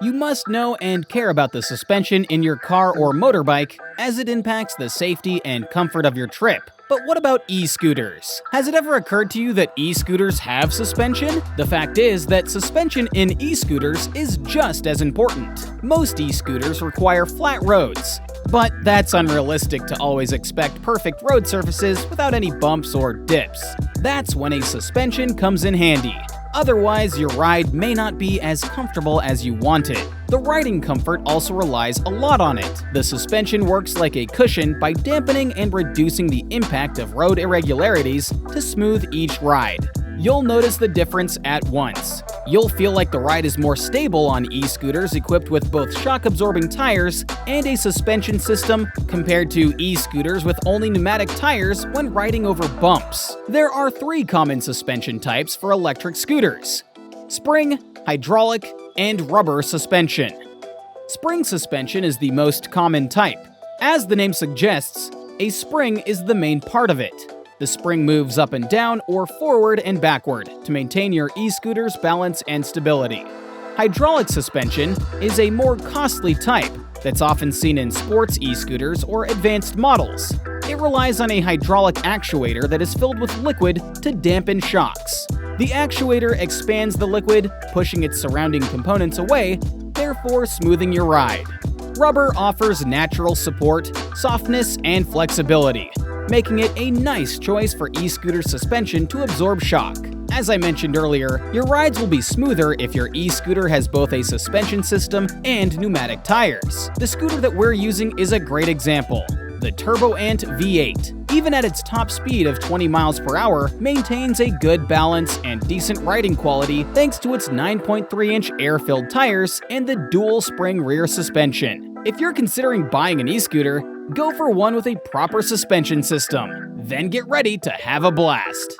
You must know and care about the suspension in your car or motorbike, as it impacts the safety and comfort of your trip. But what about e-scooters? Has it ever occurred to you that e-scooters have suspension? The fact is that suspension in e-scooters is just as important. Most e-scooters require flat roads, but that's unrealistic to always expect perfect road surfaces without any bumps or dips. That's when a suspension comes in handy. Otherwise, your ride may not be as comfortable as you want it. The riding comfort also relies a lot on it. The suspension works like a cushion by dampening and reducing the impact of road irregularities to smooth each ride. You'll notice the difference at once. You'll feel like the ride is more stable on e-scooters equipped with both shock-absorbing tires and a suspension system compared to e-scooters with only pneumatic tires when riding over bumps. There are 3 common suspension types for electric scooters: spring, hydraulic, and rubber suspension. Spring suspension is the most common type. As the name suggests, a spring is the main part of it. The spring moves up and down or forward and backward to maintain your e-scooter's balance and stability. Hydraulic suspension is a more costly type that's often seen in sports e-scooters or advanced models. It relies on a hydraulic actuator that is filled with liquid to dampen shocks. The actuator expands the liquid, pushing its surrounding components away, therefore smoothing your ride. Rubber offers natural support, softness, and flexibility, making it a nice choice for e-scooter suspension to absorb shock. As I mentioned earlier, your rides will be smoother if your e-scooter has both a suspension system and pneumatic tires. The scooter that we're using is a great example. The TurboAnt V8, even at its top speed of 20 miles per hour, maintains a good balance and decent riding quality thanks to its 9.3-inch air-filled tires and the dual-spring rear suspension. If you're considering buying an e-scooter, go for one with a proper suspension system. Then get ready to have a blast.